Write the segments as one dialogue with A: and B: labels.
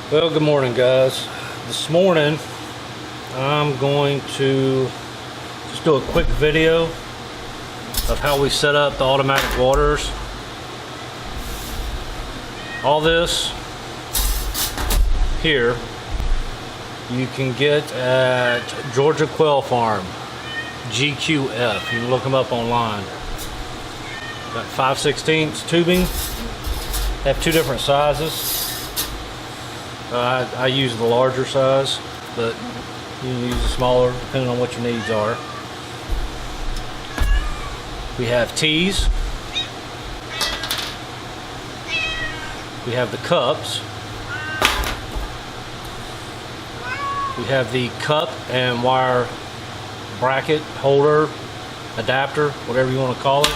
A: Well, good morning, guys. This morning I'm going to just do a quick video of how we set up the automatic waters. All this here you can get at Georgia Quail Farm, GQF. You can look them up online. Got 5/16 tubing. They have two different sizes. I use the larger size, but you can use the smaller depending on what your needs are. We have tees. We have the cups. We have the cup and wire bracket, holder, adapter, whatever you want to call it.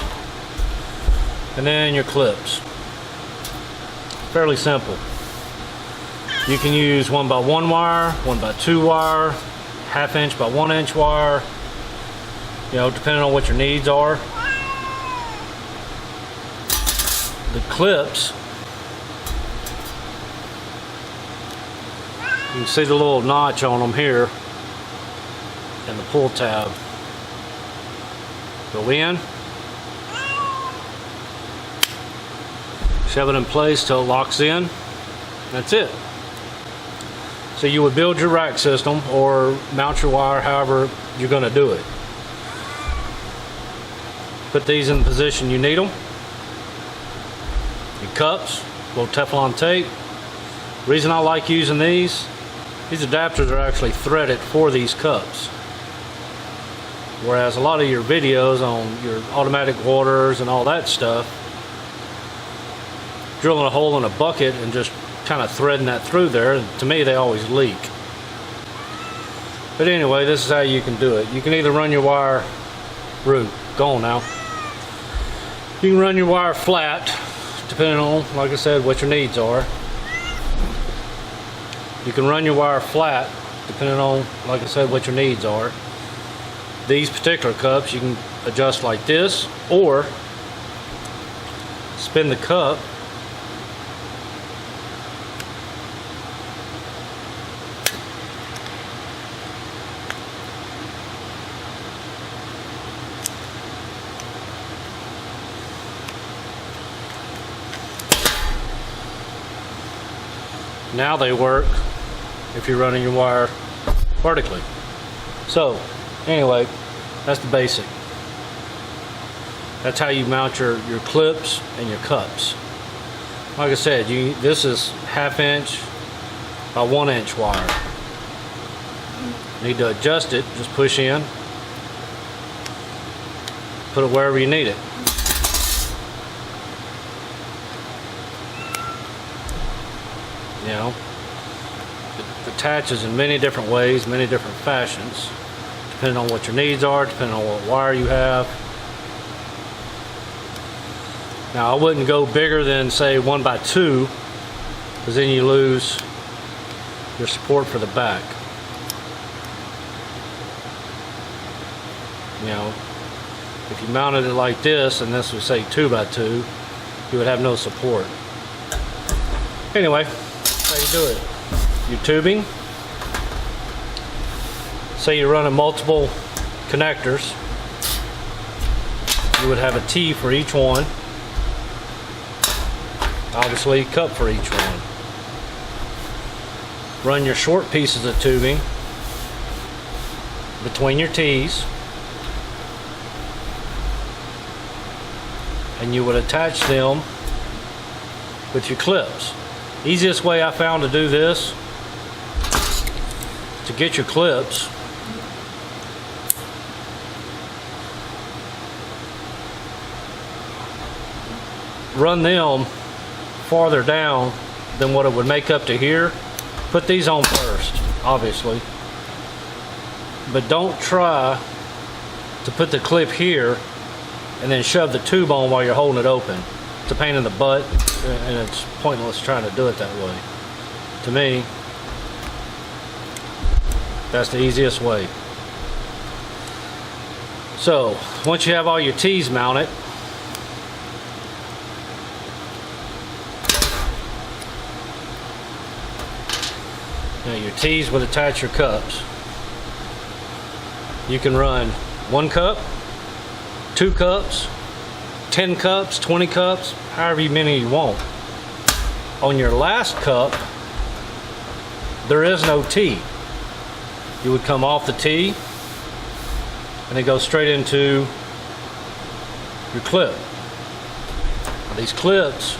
A: And then your clips. Fairly simple. You can use 1x1 wire, 1x2 wire, 1/2 inch by 1 inch wire, you know, depending on what your needs are. The clips, you can see the little notch on them here and the pull tab. Go in, shove it in place till it locks in. That's it. So you would build your rack system or mount your wire however you're going to do it. Put these in the position you need them. Your cups, little Teflon tape. Reason I like using these adapters are actually threaded for these cups. Whereas a lot of your videos on your automatic waters and all that stuff, drilling a hole in a bucket and just kind of threading that through there, to me they always leak. But anyway, this is how you can do it. You can either run your wire go on now. You can run your wire flat, depending on, like I said, what your needs are. You can run your wire flat, depending on, like I said, what your needs are. These particular cups you can adjust like this, or spin the cup now. They work if you're running your wire vertically. So anyway, that's the basic. That's how you mount your clips and your cups. Like I said, this is 1/2 inch by 1 inch wire. Need to adjust it, just push in, put it wherever you need it. You know, it attaches in many different ways, many different fashions, depending on what your needs are, depending on what wire you have. Now, I wouldn't go bigger than, say, 1x2, because then you lose your support for the back. You know, if you mounted it like this, and this was, say, 2x2, you would have no support. Anyway, how you do it. Your tubing, say you're running multiple connectors, you would have a T for each one, obviously cup for each one. Run your short pieces of tubing between your T's, and you would attach them with your clips. Easiest way I found to do this, to get your clips, run them farther down than what it would make up to here. Put these on first, obviously, but don't try to put the clip here and then shove the tube on while you're holding it open. It's a pain in the butt, and it's pointless trying to do it that way. To me, that's the easiest way. So once you have all your T's mounted, Now your T's would attach your cups. You can run 1 cup, 2 cups, 10 cups, 20 cups, however many you want. On your last cup, there is no T. You would come off the T and then go straight into your clip. Now these clips,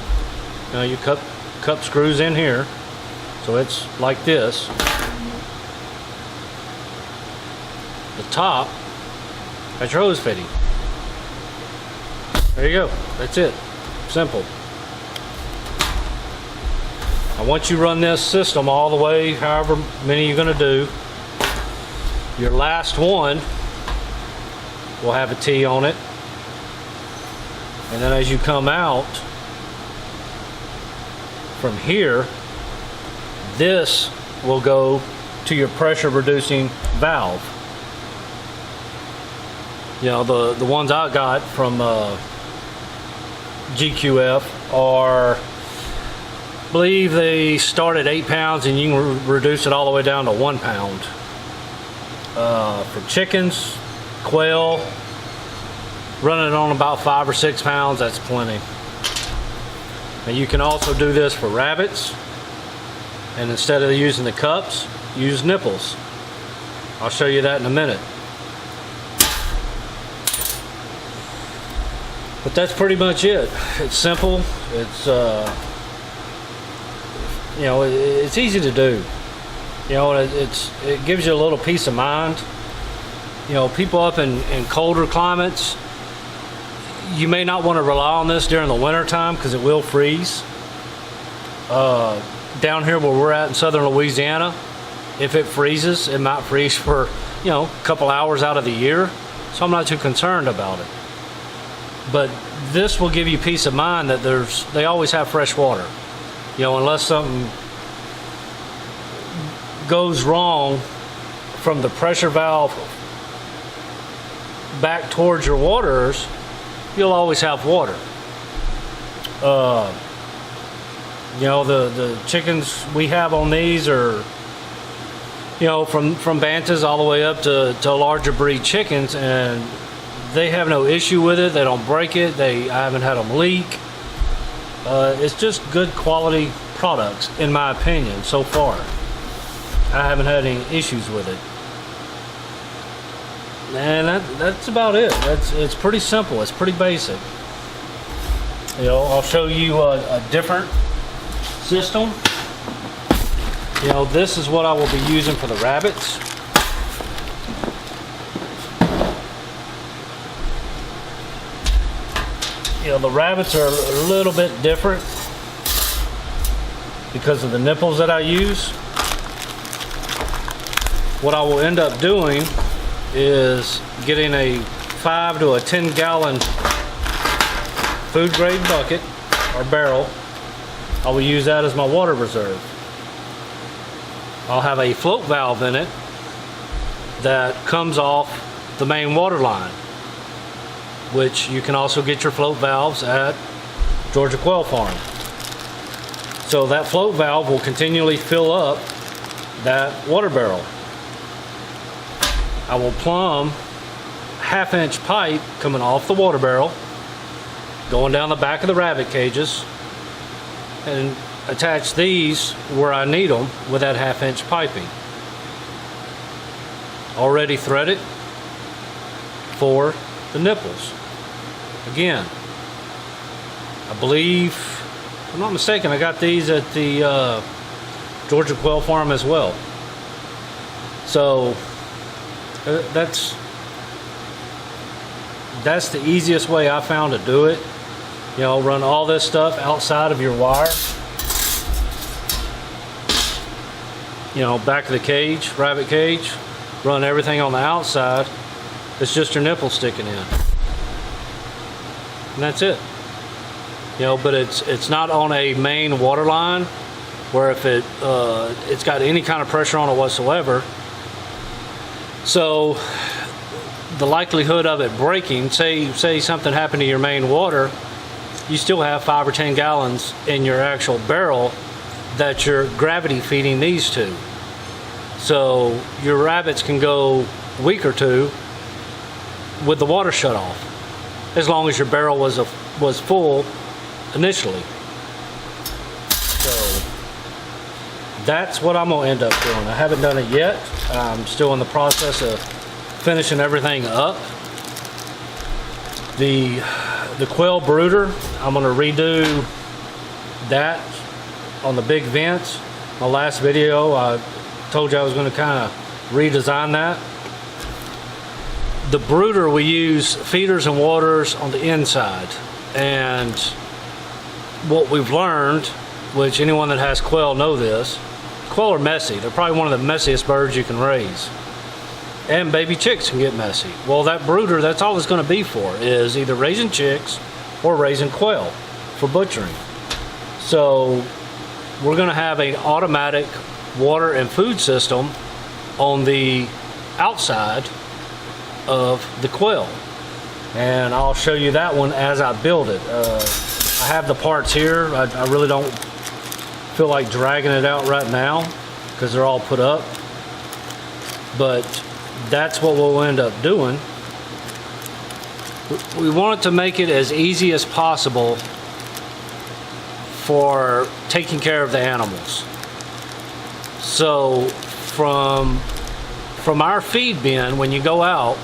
A: your cup screws in here, so it's like this. The top has your hose fitting. There you go. That's it. Simple. Now once you run this system all the way, however many you're going to do, your last one will have a T on it. And then as you come out from here, this will go to your pressure reducing valve. The ones I got from GQF are, I believe they start at 8 pounds and you can reduce it all the way down to 1 pound. For chickens, quail, running on about 5 or 6 pounds, that's plenty. And you can also do this for rabbits, and instead of using the cups, use nipples. I'll show you that in a minute. But that's pretty much it. It's simple. It's it's easy to do. It gives you a little peace of mind. People up in colder climates, you may not want to rely on this during the winter time because it will freeze. Down here where we're at in southern Louisiana, if it freezes, it might freeze for a couple hours out of the year, so I'm not too concerned about it. But this will give you peace of mind that they always have fresh water. Unless something goes wrong from the pressure valve back towards your waters, you'll always have water. The chickens we have on these are from Bantas all the way up to larger breed chickens, and they have no issue with it. They don't break it. I haven't had them leak. It's just good quality products in my opinion so far. I haven't had any issues with it. And that's about it. It's pretty simple. It's pretty basic. I'll show you a different system. This is what I will be using for the rabbits. The rabbits are a little bit different because of the nipples that I use. What I will end up doing is getting a 5 to a 10 gallon food grade bucket or barrel. I will use that as my water reserve. I'll have a float valve in it that comes off the main water line, which you can also get your float valves at Georgia Quail Farm. So that float valve will continually fill up that water barrel. I will plumb 1/2 inch pipe coming off the water barrel, going down the back of the rabbit cages, and attach these where I need them with that 1/2 inch piping. Already threaded for the nipples. Again, I believe, if I'm not mistaken, I got these at the Georgia Quail Farm as well. So that's the easiest way I found to do it. Run all this stuff outside of your wire. Back of the cage, rabbit cage, run everything on the outside. It's just your nipple sticking in. And that's it. But it's not on a main water line where if it's got any kind of pressure on it whatsoever. So the likelihood of it breaking, say something happened to your main water, you still have 5 or 10 gallons in your actual barrel that you're gravity feeding these to. So your rabbits can go a week or two with the water shut off, as long as your barrel was full initially. So that's what I'm gonna end up doing. I haven't done it yet. I'm still in the process of finishing everything up. The quail brooder, I'm gonna redo that on the big vents. My last video, I told you I was gonna kind of redesign that. The brooder, we use feeders and waters on the inside. And what we've learned, which anyone that has quail know this, quail are messy. They're probably one of the messiest birds you can raise. And baby chicks can get messy. Well, that brooder, that's all it's going to be for, is either raising chicks or raising quail for butchering. So we're going to have an automatic water and food system on the outside of the quail. And I'll show you that one as I build it. I have the parts here. I really don't feel like dragging it out right now because they're all put up. But that's what we'll end up doing. We want to make it as easy as possible for taking care of the animals. So from our feed bin, when you go out,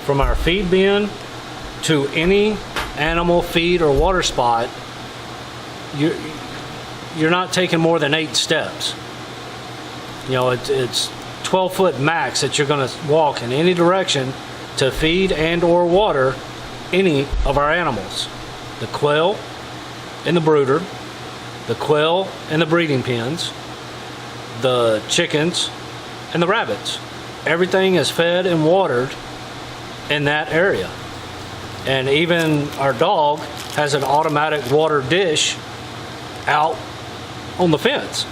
A: from our feed bin to any animal feed or water spot, you're not taking more than 8 steps. You know, it's 12-foot max that you're going to walk in any direction to feed and or water any of our animals. The quail in the brooder, the quail in the breeding pens, the chickens, and the rabbits. Everything is fed and watered in that area. And even our dog has an automatic water dish out on the fence.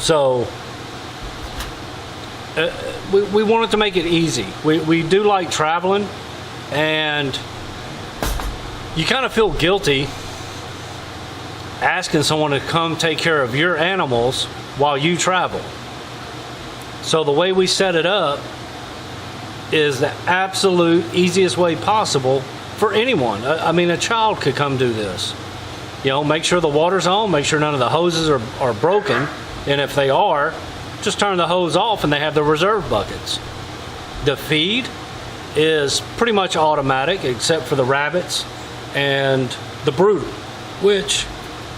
A: So we wanted to make it easy. We do like traveling, and you kind of feel guilty asking someone to come take care of your animals while you travel. So the way we set it up is the absolute easiest way possible for anyone. I mean, a child could come do this. You know, make sure the water's on, make sure none of the hoses are broken, and if they are, just turn the hose off and they have the reserve buckets. The feed is pretty much automatic except for the rabbits and the brooder, which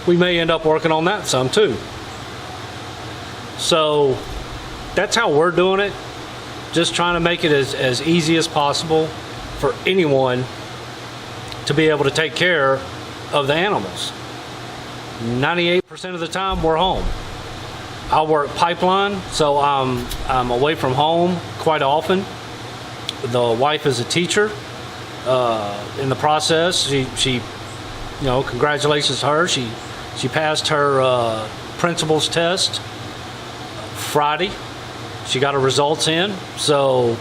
A: we may end up working on that some too. So that's how we're doing it. Just trying to make it as easy as possible for anyone to be able to take care of the animals. 98% of the time we're home. I work pipeline, so I'm away from home quite often. The wife is a teacher. In the process, she you know, congratulations to her. She passed her principal's test Friday. She got her results in, so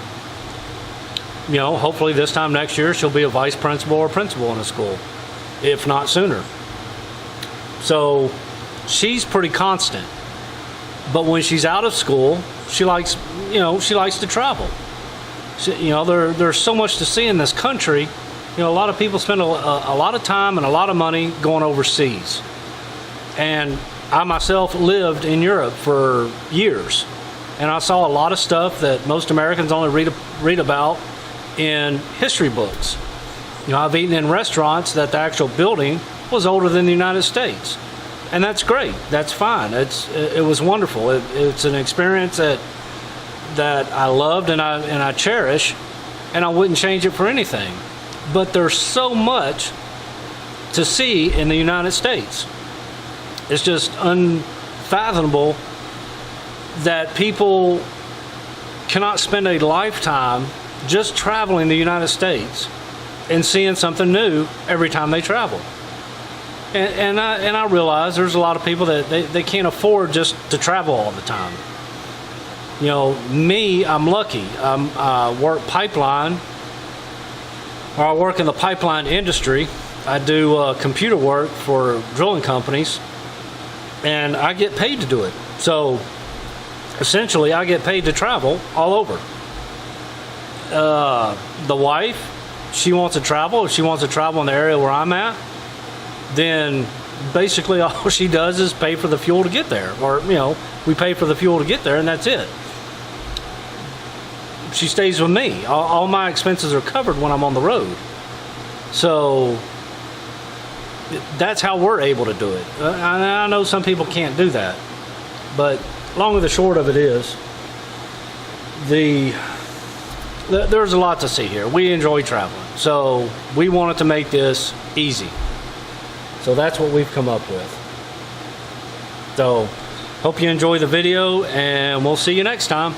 A: you know, hopefully this time next year she'll be a vice principal or principal in a school, if not sooner. So she's pretty constant. But when she's out of school, she likes to travel. You know, there's so much to see in this country. You know, a lot of people spend a lot of time and a lot of money going overseas. And I myself lived in Europe for years. And I saw a lot of stuff that most Americans only read about in history books. You know, I've eaten in restaurants that the actual building was older than the United States. And that's great. That's fine. It was wonderful. It's an experience that I loved and I cherish, and I wouldn't change it for anything. But there's so much to see in the United States. It's just unfathomable that people cannot spend a lifetime just traveling the United States and seeing something new every time they travel. And I realize there's a lot of people that they can't afford just to travel all the time. You know, me, I'm lucky. I work pipeline, or I work in the pipeline industry. I do computer work for drilling companies, and I get paid to do it. So essentially I get paid to travel all over. The wife, she wants to travel. If she wants to travel in the area where I'm at, then basically all she does is pay for the fuel to get there. Or, you know, we pay for the fuel to get there and that's it. She stays with me. All my expenses are covered when I'm on the road. So that's how we're able to do it. I know some people can't do that, but long and the short of it is, there's a lot to see here. We enjoy traveling, so we wanted to make this easy. So that's what we've come up with. So hope you enjoy the video, and we'll see you next time.